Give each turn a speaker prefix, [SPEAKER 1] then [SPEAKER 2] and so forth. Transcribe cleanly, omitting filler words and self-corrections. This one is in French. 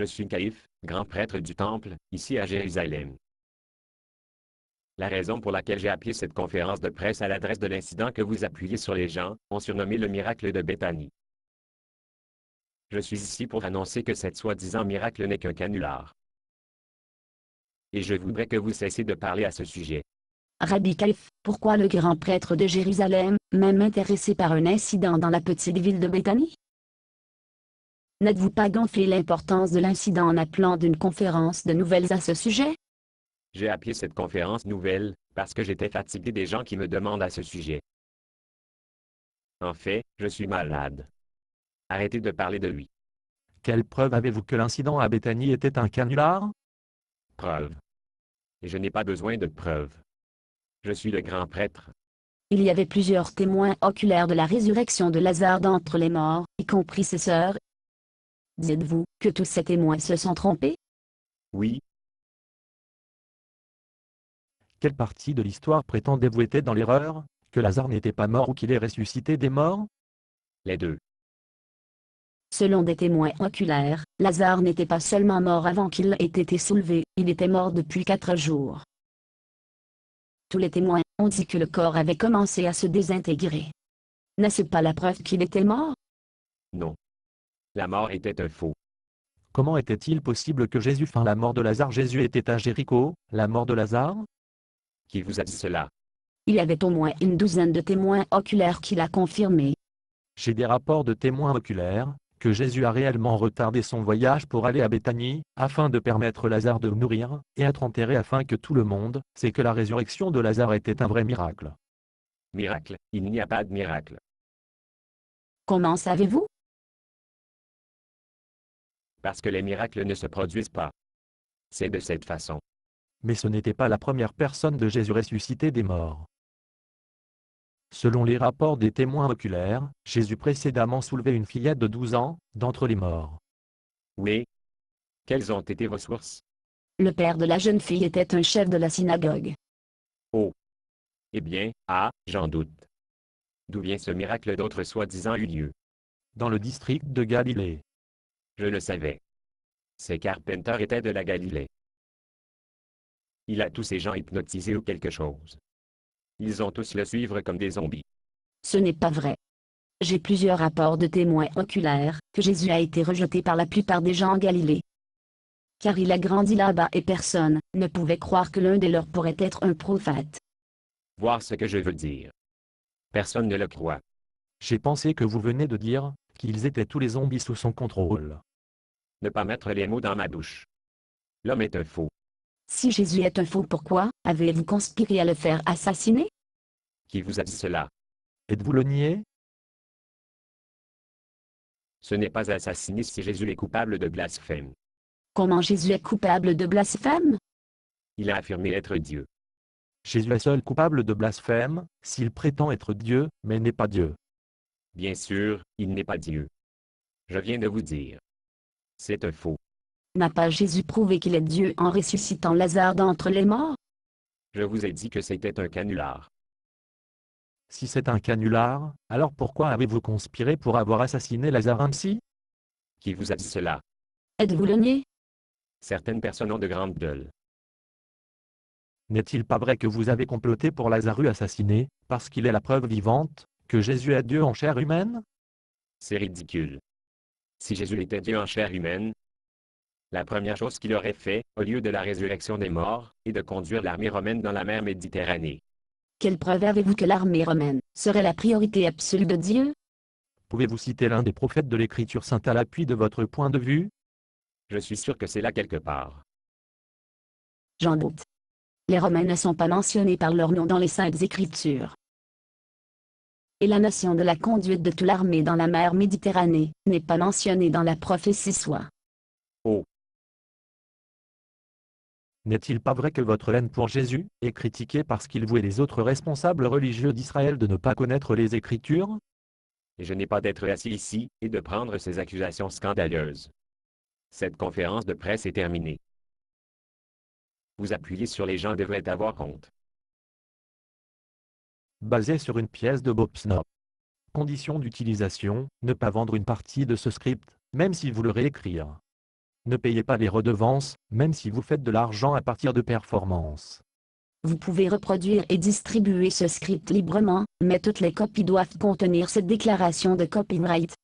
[SPEAKER 1] Je suis Caïphe, grand prêtre du Temple, ici à Jérusalem. La raison pour laquelle j'ai appelé cette conférence de presse à l'adresse de l'incident que vous appuyez sur les gens, ont surnommé le miracle de Béthanie. Je suis ici pour annoncer que cet soi-disant miracle n'est qu'un canular. Et je voudrais que vous cessiez de parler à ce sujet.
[SPEAKER 2] Rabbi Caïphe, pourquoi le grand prêtre de Jérusalem, même intéressé par un incident dans la petite ville de Béthanie? N'êtes-vous pas gonflé l'importance de l'incident en appelant d'une conférence de nouvelles à ce sujet?
[SPEAKER 1] J'ai appelé cette conférence nouvelle, parce que j'étais fatigué des gens qui me demandent à ce sujet. En fait, je suis malade. Arrêtez de parler de lui.
[SPEAKER 3] Quelle preuve avez-vous que l'incident à Béthanie était un canular?
[SPEAKER 1] Preuve. Et je n'ai pas besoin de preuves. Je suis le grand prêtre.
[SPEAKER 2] Il y avait plusieurs témoins oculaires de la résurrection de Lazare d'entre les morts, y compris ses sœurs. Dites-vous que tous ces témoins se sont trompés?
[SPEAKER 1] Oui,
[SPEAKER 3] Quelle partie de l'histoire prétendez-vous était dans l'erreur? Que Lazare n'était pas mort ou qu'il est ressuscité des morts?
[SPEAKER 1] les deux.
[SPEAKER 2] Selon des témoins oculaires, Lazare n'était pas seulement mort avant qu'il ait été soulevé, il était mort depuis 4 jours. Tous les témoins ont dit que le corps avait commencé à se désintégrer. N'est-ce pas la preuve qu'il était mort?
[SPEAKER 1] Non. La mort était un faux.
[SPEAKER 3] Comment était-il possible que Jésus fînt la mort de Lazare? Jésus était à Jéricho, la mort de Lazare?
[SPEAKER 1] Qui vous a dit cela?
[SPEAKER 2] Il y avait au moins une douzaine de témoins oculaires qui l'a confirmé.
[SPEAKER 3] J'ai des rapports de témoins oculaires, que Jésus a réellement retardé son voyage pour aller à Béthanie, afin de permettre Lazare de mourir, et être enterré afin que tout le monde sait que la résurrection de Lazare était un vrai miracle.
[SPEAKER 1] Miracle, il n'y a pas de miracle.
[SPEAKER 2] Comment savez-vous?
[SPEAKER 1] Parce que les miracles ne se produisent pas. C'est de cette façon.
[SPEAKER 3] Mais ce n'était pas la première personne de Jésus ressuscité des morts. Selon les rapports des témoins oculaires, Jésus précédemment soulevait une fillette de 12 ans, d'entre les morts.
[SPEAKER 1] Oui. Quelles ont été vos sources?
[SPEAKER 2] Le père de la jeune fille était un chef de la synagogue.
[SPEAKER 1] Oh. Eh bien, j'en doute. D'où vient ce miracle d'autres soi-disant eu lieu?
[SPEAKER 3] Dans le district de Galilée.
[SPEAKER 1] Je le savais. Ces Carpenter étaient de la Galilée. Il a tous ces gens hypnotisés ou quelque chose. Ils ont tous le suivre comme des zombies.
[SPEAKER 2] Ce n'est pas vrai. J'ai plusieurs rapports de témoins oculaires que Jésus a été rejeté par la plupart des gens en Galilée. Car il a grandi là-bas et personne ne pouvait croire que l'un des leurs pourrait être un prophète.
[SPEAKER 1] Voir ce que je veux dire. Personne ne le croit.
[SPEAKER 3] J'ai pensé que vous venez de dire qu'ils étaient tous les zombies sous son contrôle.
[SPEAKER 1] Ne pas mettre les mots dans ma bouche. L'homme est un faux.
[SPEAKER 2] Si Jésus est un faux, pourquoi avez-vous conspiré à le faire assassiner?
[SPEAKER 1] Qui vous a dit cela?
[SPEAKER 3] Êtes-vous le nier?
[SPEAKER 1] Ce n'est pas assassiner si Jésus est coupable de blasphème.
[SPEAKER 2] Comment Jésus est coupable de blasphème?
[SPEAKER 1] Il a affirmé être Dieu.
[SPEAKER 3] Jésus est seul coupable de blasphème, s'il prétend être Dieu, mais n'est pas Dieu.
[SPEAKER 1] Bien sûr, il n'est pas Dieu. Je viens de vous dire. C'est un faux.
[SPEAKER 2] N'a pas Jésus prouvé qu'il est Dieu en ressuscitant Lazare d'entre les morts?
[SPEAKER 1] Je vous ai dit que c'était un canular.
[SPEAKER 3] Si c'est un canular, alors pourquoi avez-vous conspiré pour avoir assassiné Lazare ainsi?
[SPEAKER 1] Qui vous a dit cela?
[SPEAKER 2] Êtes-vous le nier?
[SPEAKER 1] Certaines personnes ont de grandes gueules.
[SPEAKER 3] N'est-il pas vrai que vous avez comploté pour Lazare assassiné, parce qu'il est la preuve vivante, que Jésus est Dieu en chair humaine?
[SPEAKER 1] C'est ridicule. Si Jésus était Dieu en chair humaine, la première chose qu'il aurait fait, au lieu de la résurrection des morts, est de conduire l'armée romaine dans la mer Méditerranée.
[SPEAKER 2] Quelle preuve avez-vous que l'armée romaine serait la priorité absolue de Dieu?
[SPEAKER 3] Pouvez-vous citer l'un des prophètes de l'Écriture sainte à l'appui de votre point de vue?
[SPEAKER 1] Je suis sûr que c'est là quelque part.
[SPEAKER 2] J'en doute. Les Romains ne sont pas mentionnés par leur nom dans les Saintes Écritures. Et la notion de la conduite de toute l'armée dans la mer Méditerranée n'est pas mentionnée dans la prophétie soit.
[SPEAKER 1] Oh,
[SPEAKER 3] N'est-il pas vrai que votre haine pour Jésus est critiquée parce qu'il vouait les autres responsables religieux d'Israël de ne pas connaître les Écritures?
[SPEAKER 1] et je n'ai pas d'être assis ici et de prendre ces accusations scandaleuses. Cette conférence de presse est terminée. Vous appuyez sur les gens devraient avoir honte.
[SPEAKER 3] Basé sur une pièce de Bob Snow. Condition d'utilisation, ne pas vendre une partie de ce script, même si vous le réécrire. Ne payez pas les redevances, même si vous faites de l'argent à partir de performances.
[SPEAKER 2] Vous pouvez reproduire et distribuer ce script librement, mais toutes les copies doivent contenir cette déclaration de copyright.